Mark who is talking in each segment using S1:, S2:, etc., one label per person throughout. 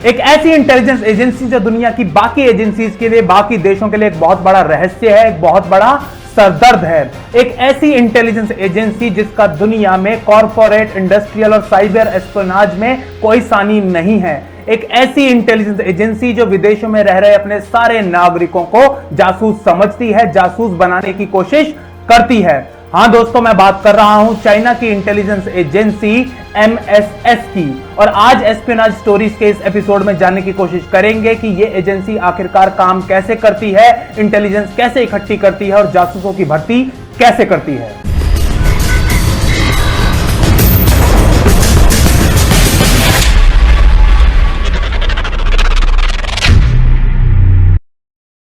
S1: एक ऐसी intelligence agency जो दुनिया की बाकी एजेंसीज के लिए, बाकी देशों के लिए एक बहुत बड़ा रहस्य है, एक बहुत बड़ा सरदर्द है। एक ऐसी इंटेलिजेंस एजेंसी जिसका दुनिया में कॉर्पोरेट, इंडस्ट्रियल और साइबर एस्पियोनाज में कोई सानी नहीं है। एक ऐसी इंटेलिजेंस एजेंसी जो विदेशों में रह रहे अपने सारे नागरिकों को जासूस समझती है, जासूस बनाने की कोशिश करती है। हां दोस्तों, मैं बात कर रहा हूं चाइना की इंटेलिजेंस एजेंसी MSS की। और आज एस्पियोनाज स्टोरीज के इस एपिसोड में जानने की कोशिश करेंगे कि यह एजेंसी आखिरकार काम कैसे करती है, इंटेलिजेंस कैसे इकट्ठी करती है और जासूसों की भर्ती कैसे करती है।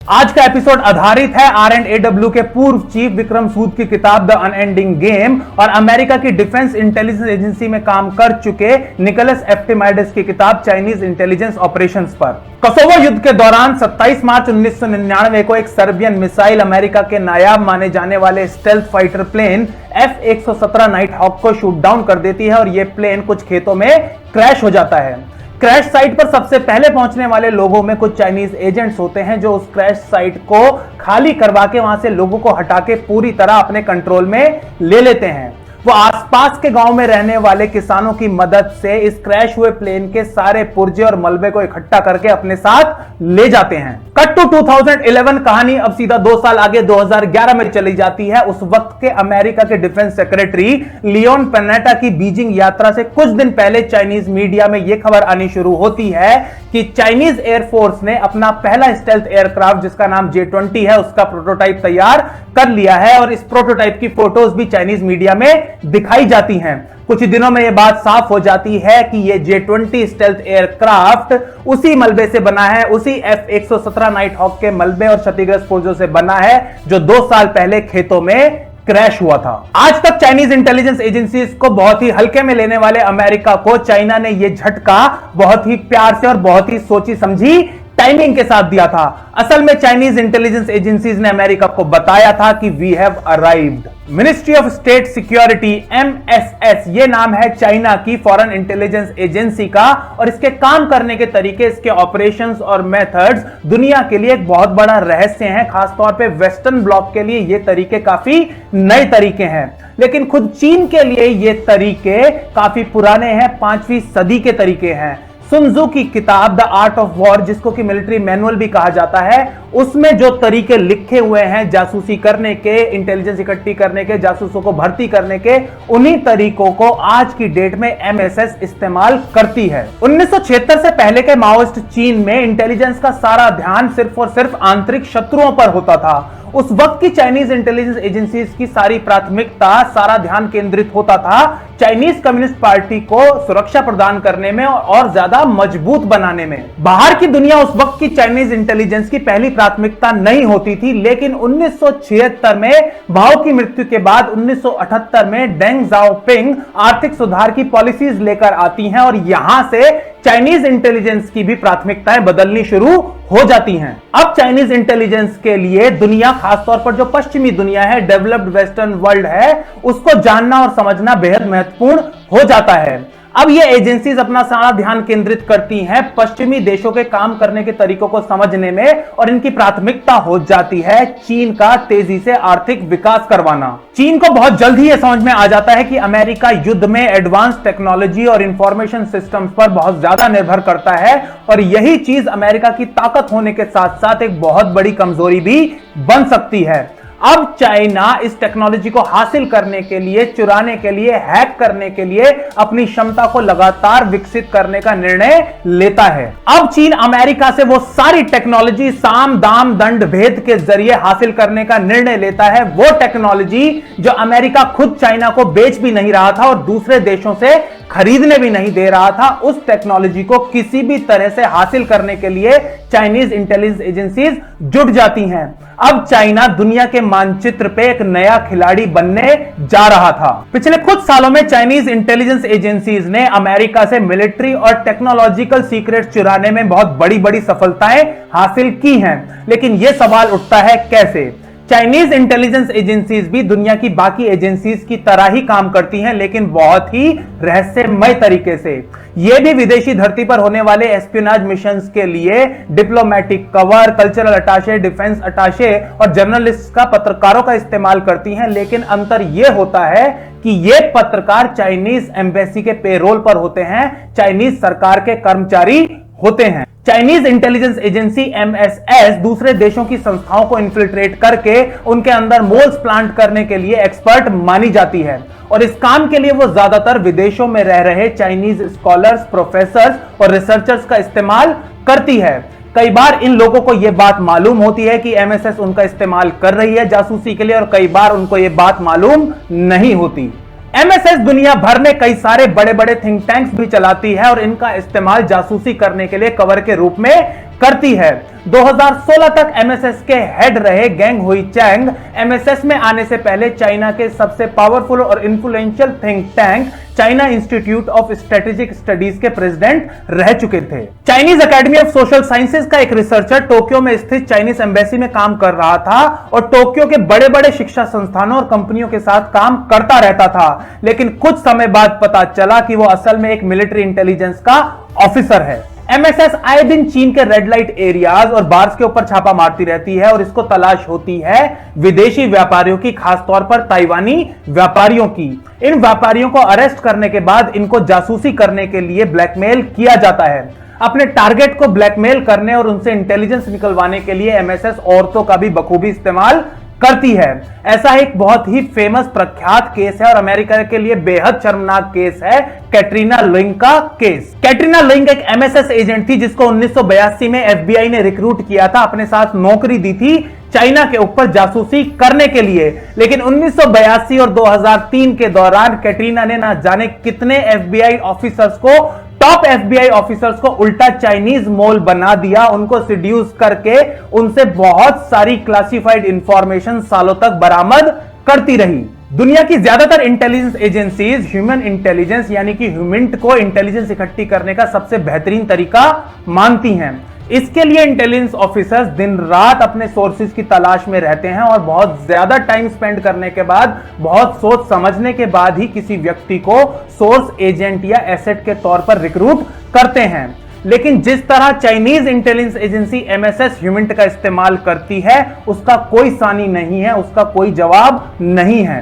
S1: आज का एपिसोड आधारित है R&AW के पूर्व चीफ विक्रम सूद की किताब द अनएंडिंग गेम और अमेरिका की डिफेंस इंटेलिजेंस एजेंसी में काम कर चुके निकोलस एफ्टिमाइडस की किताब चाइनीज इंटेलिजेंस ऑपरेशंस पर। कोसोवो युद्ध के दौरान 27 मार्च 1999 को एक सर्बियन मिसाइल अमेरिका के नायाब माने जाने वाले stealth fighter plane F-117 night hawk को शूट डाउन कर देती है और यह प्लेन कुछ खेतों में क्रैश हो जाता है। क्रैश साइट पर सबसे पहले पहुंचने वाले लोगों में कुछ चाइनीज एजेंट्स होते हैं जो उस क्रैश साइट को खाली करवा के वहां से लोगों को हटा के पूरी तरह अपने कंट्रोल में ले लेते हैं। वो आसपास के गांव में रहने वाले किसानों की मदद से इस क्रैश हुए प्लेन के सारे पुर्जे और मलबे को इकट्ठा करके अपने साथ ले जाते हैं। कट टू 2011 कहानी अब सीधा 2 साल आगे 2011 में चली जाती है। उस वक्त के अमेरिका के डिफेंस सेक्रेटरी लियोन पैनेटा की बीजिंग यात्रा से कुछ दिन पहले चाइनीज मीडिया में यह खबर आनी शुरू होती है कि चाइनीज एयरफोर्स ने अपना पहला स्टेल्थ एयरक्राफ्ट जिसका नाम J-20 है उसका प्रोटोटाइप तैयार कर लिया है और इस प्रोटोटाइप की फोटोज भी चाइनीज मीडिया में दिखाई जाती हैं। कुछ दिनों में यह बात साफ हो जाती है कि यह J-20 स्टेल्थ एयरक्राफ्ट उसी मलबे से बना है, उसी F-117 नाइट हॉक के मलबे और क्षतिग्रस्त पुर्जों से बना है जो 2 साल पहले खेतों में क्रैश हुआ था। आज तक चाइनीज इंटेलिजेंस एजेंसीज को बहुत ही हल्के में लेने वाले अमेरिका को चाइना ने यह झटका बहुत ही प्यार से और बहुत ही सोची समझी टाइमिंग के साथ दिया था। असल में चाइनीज इंटेलिजेंस एजेंसीज ने अमेरिका को बताया था कि we have arrived. Ministry of state security MSS ये नाम है चाइना की फॉरेन इंटेलिजेंस एजेंसी का और इसके काम करने के तरीके, इसके ऑपरेशंस और मेथड्स दुनिया के लिए एक बहुत बड़ा रहस्य हैं। खासतौर पे वेस्टर्न ब्लॉक के लिए ये तरीके काफी नए तरीके हैं, लेकिन खुद चीन के लिए ये तरीके काफी पुराने हैं, 5वीं सदी के तरीके हैं। सुन त्सु की किताब द आर्ट ऑफ वॉर, जिसको कि मिलिट्री मैनुअल भी कहा जाता है, उसमें जो तरीके लिखे हुए हैं जासूसी करने के, इंटेलिजेंस इकट्ठी करने के, जासूसों को भर्ती करने के, उन्हीं तरीकों को आज की डेट में MSS इस्तेमाल करती है। 1976 से पहले के माओइस्ट चीन में इंटेलिजेंस का सारा ध्यान सिर्फ और सिर्फ आंतरिक शत्रुओं पर होता था। उस वक्त की चाइनीज इंटेलिजेंस एजेंसीज की सारी प्राथमिकता, सारा ध्यान केंद्रित होता था चाइनीज कम्युनिस्ट पार्टी को सुरक्षा प्रदान करने में और ज्यादा मजबूत बनाने में। बाहर की दुनिया उस वक्त की चाइनीज इंटेलिजेंस की पहली प्राथमिकता नहीं होती थी, लेकिन 1976 में माओ की मृत्यु के बाद 1978 में डेंग जाओपिंग आर्थिक सुधार की पॉलिसीज लेकर आती हैं और यहां से चाइनीज इंटेलिजेंस की भी प्राथमिकताएं बदलनी शुरू हो जाती हैं। अब चाइनीज इंटेलिजेंस के लिए दुनिया, खासतौर पर जो पश्चिमी दुनिया है, डेवलप्ड वेस्टर्न वर्ल्ड है, उसको जानना और समझना बेहद महत्वपूर्ण हो जाता है। अब ये एजेंसीज अपना सारा ध्यान केंद्रित करती हैं पश्चिमी देशों के काम करने के तरीकों को समझने में और इनकी प्राथमिकता हो जाती है चीन का तेजी से आर्थिक विकास करवाना। चीन को बहुत जल्द ही यह समझ में आ जाता है कि अमेरिका युद्ध में एडवांस टेक्नोलॉजी और इंफॉर्मेशन सिस्टम्स पर बहुत ज्यादा निर्भर करता है और यही चीज अमेरिका की ताकत होने के साथ साथ एक बहुत बड़ी कमजोरी भी बन सकती है। अब चाइना इस टेक्नोलॉजी को हासिल करने के लिए, चुराने के लिए, हैक करने के लिए अपनी क्षमता को लगातार विकसित करने का निर्णय लेता है। अब चीन अमेरिका से वो सारी टेक्नोलॉजी साम दाम दंड भेद के जरिए हासिल करने का निर्णय लेता है। वो टेक्नोलॉजी जो अमेरिका खुद चाइना को बेच भी नहीं रहा था और दूसरे देशों से खरीदने भी नहीं दे रहा था, उस टेक्नोलॉजी को किसी भी तरह से हासिल करने के लिए चाइनीज इंटेलिजेंस एजेंसीज जुट जाती हैं। अब चाइना दुनिया के मानचित्र पे एक नया खिलाड़ी बनने जा रहा था। पिछले कुछ सालों में चाइनीज इंटेलिजेंस एजेंसीज ने अमेरिका से मिलिट्री और टेक्नोलॉजिकल सीक्रेट चुराने में बहुत बड़ी बड़ी सफलताएं हासिल की हैं, लेकिन यह सवाल उठता है कैसे? चाइनीज इंटेलिजेंस एजेंसीज भी दुनिया की बाकी एजेंसीज की तरह ही काम करती हैं, लेकिन बहुत ही रहस्यमय तरीके से। ये भी विदेशी धरती पर होने वाले एस्पियोनाज मिशंस के लिए डिप्लोमेटिक कवर, कल्चरल अटाशे, डिफेंस अटाशे और जर्नलिस्ट का, पत्रकारों का इस्तेमाल करती हैं। लेकिन अंतर यह होता है कि ये पत्रकार चाइनीज एम्बेसी के पेरोल पर होते हैं, चाइनीज सरकार के कर्मचारी होते हैं। चाइनीज इंटेलिजेंस एजेंसी एमएसएस दूसरे देशों की संस्थाओं को इन्फिल्ट्रेट करके उनके अंदर मोल्स प्लांट करने के लिए एक्सपर्ट मानी जाती है, और इस काम के लिए वो ज्यादातर विदेशों में रह रहे चाइनीज स्कॉलर्स, प्रोफेसर्स और रिसर्चर्स का इस्तेमाल करती है। कई बार इन लोगों को यह बात मालूम होती है कि एमएसएस उनका इस्तेमाल कर रही है जासूसी के लिए, और कई बार उनको यह बात मालूम नहीं होती। एमएसएस दुनिया भर में कई सारे बड़े बड़े थिंक टैंक्स भी चलाती है और इनका इस्तेमाल जासूसी करने के लिए कवर के रूप में करती है। 2016 तक एमएसएस के हेड रहे गेंग हुई चैंग एमएसएस में आने से पहले चाइना के सबसे पावरफुल और influential think tank China institute of strategic studies के प्रेसिडेंट रह चुके थे। Chinese academy of social sciences का एक रिसर्चर टोक्यो में स्थित चाइनीज एम्बेसी में काम कर रहा था और टोक्यो के बड़े बड़े शिक्षा संस्थानों और कंपनियों के साथ काम करता रहता था। लेकिन कुछ समय बाद पता चला कि वो असल में एक मिलिट्री इंटेलिजेंस का ऑफिसर है। एमएसएस आए दिन चीन के रेड लाइट एरियाज और बार्स के ऊपर छापा मारती रहती है और इसको तलाश होती है विदेशी व्यापारियों की, खासतौर पर ताइवानी व्यापारियों की। इन व्यापारियों को अरेस्ट करने के बाद इनको जासूसी करने के लिए ब्लैकमेल किया जाता है। अपने टारगेट को ब्लैकमेल करने और उनसे इंटेलिजेंस निकलवाने के लिए एमएसएस औरतों का भी बखूबी इस्तेमाल करती है। ऐसा एक बहुत ही फेमस प्रख्यात केस है और अमेरिका के लिए बेहद शर्मनाक केस है कैटरीना लुइंग का केस। कैटरीना लुइंग एक एमएसएस एजेंट थी जिसको 1982 में एफबीआई ने रिक्रूट किया था, अपने साथ नौकरी दी थी चाइना के ऊपर जासूसी करने के लिए। लेकिन 1982 और 2003 के दौरान कैटरीना ने ना जाने कितने एफबीआई ऑफिसर्स को, टॉप एफबीआई ऑफिसर्स को उल्टा चाइनीज मोल बना दिया। उनको सिड्यूस करके उनसे बहुत सारी क्लासिफाइड इंफॉर्मेशन सालों तक बरामद करती रही। दुनिया की ज्यादातर इंटेलिजेंस एजेंसीज ह्यूमन इंटेलिजेंस यानी कि ह्यूमिंट को इंटेलिजेंस इकट्ठी करने का सबसे बेहतरीन तरीका मानती हैं। इसके लिए इंटेलिजेंस ऑफिसर्स दिन रात अपने सोर्सेज की तलाश में रहते हैं और बहुत ज्यादा टाइम स्पेंड करने के बाद, बहुत सोच समझने के बाद ही किसी व्यक्ति को सोर्स, एजेंट या एसेट के तौर पर रिक्रूट करते हैं। लेकिन जिस तरह चाइनीज इंटेलिजेंस एजेंसी एमएसएस ह्यूमिंट का इस्तेमाल करती है उसका कोई सानी नहीं है, उसका कोई जवाब नहीं है।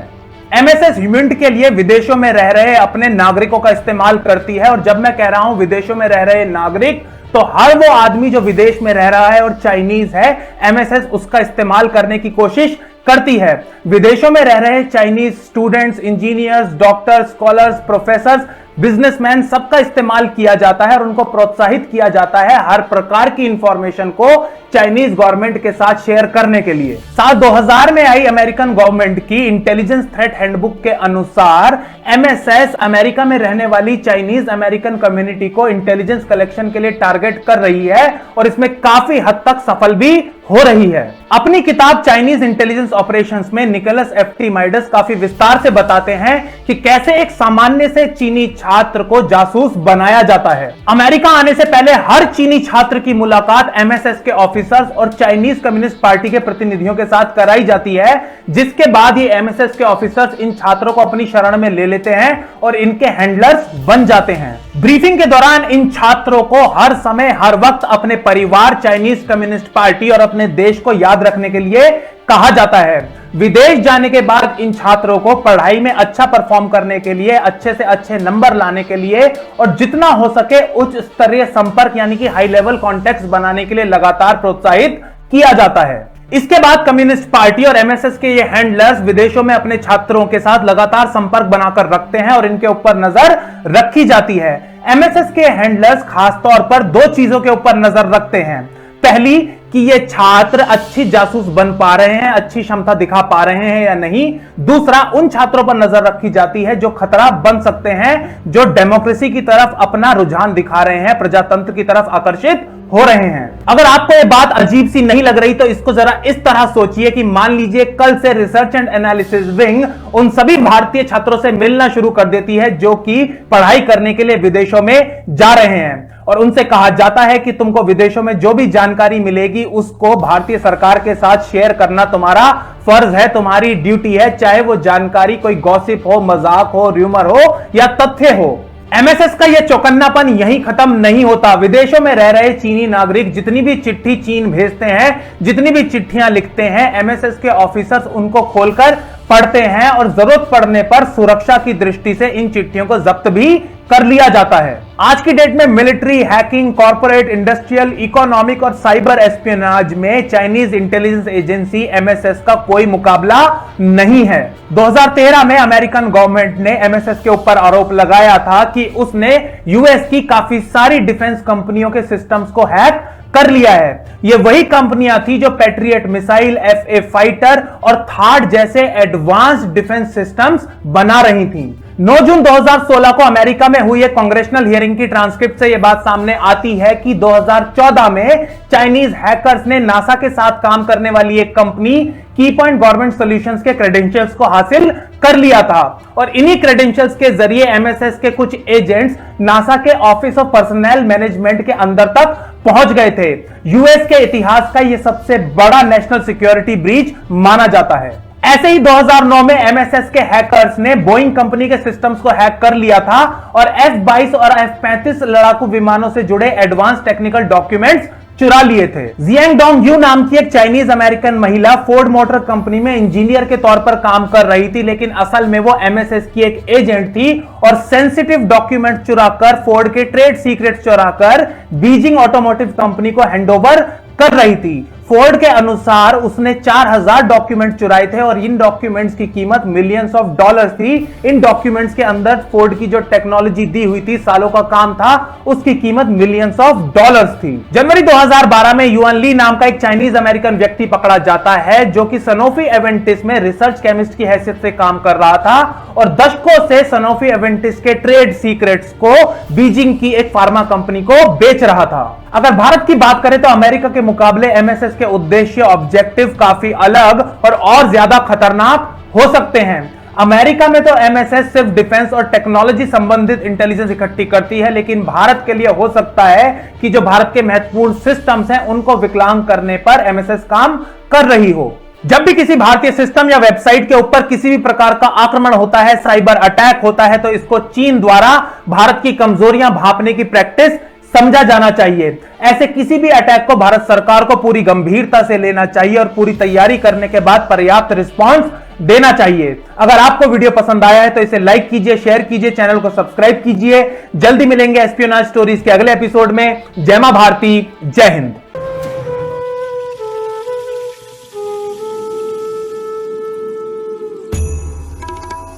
S1: एमएसएस ह्यूमिंट के लिए विदेशों में रह रहे अपने नागरिकों का इस्तेमाल करती है, और जब मैं कह रहा हूं विदेशों में रह रहे नागरिक, तो हर वो आदमी जो विदेश में रह रहा है और चाइनीज है, एमएसएस उसका इस्तेमाल करने की कोशिश करती है। विदेशों में रह रहे Chinese students, engineers, doctors, scholars, professors, businessman, सबका इस्तेमाल किया जाता है और उनको प्रोत्साहित किया जाता है हर प्रकार की इंफॉर्मेशन को चाइनीज गवर्नमेंट के साथ शेयर करने के लिए। साल 2000 में आई अमेरिकन गवर्नमेंट की इंटेलिजेंस थ्रेट हैंडबुक के अनुसार एमएसएस अमेरिका में रहने वाली चाइनीज अमेरिकन कम्युनिटी को इंटेलिजेंस कलेक्शन के लिए टारगेट कर रही है और इसमें काफी हद तक सफल भी हो रही है। अपनी किताब चाइनीज इंटेलिजेंस ऑपरेशंस में निकोलस एफ्टिमाइडस काफी विस्तार से बताते हैं कि कैसे एक सामान्य से चीनी छात्र को जासूस बनाया जाता है। अमेरिका आने से पहले हर चीनी छात्र की मुलाकात एमएसएस के ऑफिसर्स और चाइनीज कम्युनिस्ट पार्टी के प्रतिनिधियों के साथ कराई जाती है, जिसके बाद ही एमएसएस के ऑफिसर्स इन छात्रों को अपनी शरण में ले लेते हैं और इनके हैंडलर्स बन जाते हैं। ब्रीफिंग के दौरान इन छात्रों को हर समय, हर वक्त अपने परिवार, चाइनीज कम्युनिस्ट पार्टी और अपने देश को याद रखने के लिए कहा जाता है। विदेश जाने के बाद इन छात्रों को पढ़ाई में अच्छा परफॉर्म करने के लिए, अच्छे से अच्छे नंबर लाने के लिए और जितना हो सके उच्च स्तरीय संपर्क यानी कि हाई लेवल कॉन्टेक्ट्स बनाने के लिए लगातार प्रोत्साहित किया जाता है। इसके बाद कम्युनिस्ट पार्टी और एमएसएस के ये हैंडलर्स विदेशों में अपने छात्रों के साथ लगातार संपर्क बनाकर रखते हैं और इनके ऊपर नजर रखी जाती है। एमएसएस के हैंडलर्स खासतौर पर दो चीजों के ऊपर नजर रखते हैं। पहली कि ये छात्र अच्छी जासूस बन पा रहे हैं, अच्छी क्षमता दिखा पा रहे हैं या नहीं। दूसरा, उन छात्रों पर नजर रखी जाती है जो खतरा बन सकते हैं, जो डेमोक्रेसी की तरफ अपना रुझान दिखा रहे हैं, प्रजातंत्र की तरफ आकर्षित हो रहे हैं। अगर आपको ये बात अजीब सी नहीं लग रही तो इसको जरा इस तरह सोचिए कि मान लीजिए कल से रिसर्च एंड एनालिसिस विंग उन सभी भारतीय छात्रों से मिलना शुरू कर देती है जो कि पढ़ाई करने के लिए विदेशों में जा रहे हैं। और उनसे कहा जाता है कि तुमको विदेशों में जो भी जानकारी मिलेगी उसको भारतीय सरकार के साथ शेयर करना तुम्हारा फर्ज है, तुम्हारी ड्यूटी है, चाहे वो जानकारी कोई गॉसिप हो, मजाक हो, र्यूमर हो या तथ्य हो। एमएसएस का यह चौकन्नापन यहीं खत्म नहीं होता। विदेशों में रह रहे चीनी नागरिक जितनी भी चिट्ठी चीन भेजते हैं, जितनी भी चिट्ठियां लिखते हैं, एमएसएस के ऑफिसर्स उनको खोलकर पढ़ते हैं और जरूरत पड़ने पर सुरक्षा की दृष्टि से इन चिट्ठियों को जब्त भी कर लिया जाता है। आज की डेट में military, hacking, corporate, industrial, economic और साइबर एस्पियोनाज में चाइनीज इंटेलिजेंस एजेंसी एमएसएस का कोई मुकाबला नहीं है। 2013 में अमेरिकन गवर्नमेंट ने एमएसएस के ऊपर आरोप लगाया था कि उसने यूएस की काफी सारी डिफेंस कंपनियों के सिस्टम्स को हैक कर लिया है। ये वही कंपनियां थी जो पैट्रियट मिसाइल, एफए फाइटर और थार्ड जैसे एडवांस्ड डिफेंस सिस्टम्स बना रही थी। 9 जून 2016 को अमेरिका में हुई एक कांग्रेशनल हियरिंग की ट्रांसक्रिप्ट से यह बात सामने आती है कि 2014 में चाइनीज हैकर्स ने नासा के साथ काम करने वाली एक कंपनी की पॉइंट गवर्नमेंट सॉल्यूशंस के क्रेडेंशियल्स को हासिल कर लिया था और इन्हीं क्रेडेंशियल्स के जरिए एमएसएस के कुछ एजेंट्स नासा के ऑफिस ऑफ पर्सनल मैनेजमेंट के अंदर तक पहुंच गए थे। यूएस के इतिहास का यह सबसे बड़ा नेशनल सिक्योरिटी ब्रीच माना जाता है। ऐसे ही 2009 में एमएसएस के हैकर्स ने बोइंग कंपनी के सिस्टम्स को हैक कर लिया था और F-22 और F-35 लड़ाकू विमानों से जुड़े एडवांस टेक्निकल डॉक्यूमेंट्स चुरा लिए थे। जियांग डोंगयू नाम की एक चाइनीज अमेरिकन महिला फोर्ड मोटर कंपनी में इंजीनियर के तौर पर काम कर रही थी, लेकिन असल में वो एमएसएस की एक एजेंट थी और सेंसिटिव डॉक्यूमेंट चुराकर, फोर्ड के ट्रेड सीक्रेट्स चुराकर बीजिंग ऑटोमोटिव कंपनी को हैंडओवर कर रही थी। फोर्ड के अनुसार उसने 4000 डॉक्यूमेंट चुराए थे और इन डॉक्यूमेंट्स की कीमत मिलियंस ऑफ डॉलर्स थी। इन डॉक्यूमेंट्स के अंदर फोर्ड की जो टेक्नोलॉजी दी हुई थी, सालों का काम था, उसकी कीमत मिलियंस ऑफ डॉलर्स थी। जनवरी 2012 में युआन ली नाम का एक चाइनीज अमेरिकन व्यक्ति पकड़ा जाता है जो कि सनोफी एवेंटिस में रिसर्च केमिस्ट की हैसियत से काम कर रहा था और दशकों से सनोफी एवेंटिस के ट्रेड सीक्रेट्स को बीजिंग की एक फार्मा कंपनी को बेच रहा था। अगर भारत की बात करें तो अमेरिका के मुकाबले एमएसएस के उद्देश्य, ऑब्जेक्टिव काफी अलग और ज्यादा खतरनाक हो सकते हैं। अमेरिका में तो एमएसएस सिर्फ डिफेंस और टेक्नोलॉजी संबंधित इंटेलिजेंस इकट्ठी करती है, लेकिन भारत के लिए हो सकता है कि जो भारत के महत्वपूर्ण सिस्टम्स हैं उनको विकलांग करने पर एमएसएस काम कर रही हो। जब भी किसी भारतीय सिस्टम या वेबसाइट के ऊपर किसी भी प्रकार का आक्रमण होता है, साइबर अटैक होता है, तो इसको चीन द्वारा भारत की कमजोरियां भांपने की प्रैक्टिस समझा जाना चाहिए। ऐसे किसी भी अटैक को भारत सरकार को पूरी गंभीरता से लेना चाहिए और पूरी तैयारी करने के बाद पर्याप्त रिस्पांस देना चाहिए। अगर आपको वीडियो पसंद आया है तो इसे लाइक कीजिए, शेयर कीजिए, चैनल को सब्सक्राइब कीजिए। जल्दी मिलेंगे एस्पियोनाज स्टोरीज के अगले एपिसोड में। जय मां भारती, जय हिंद।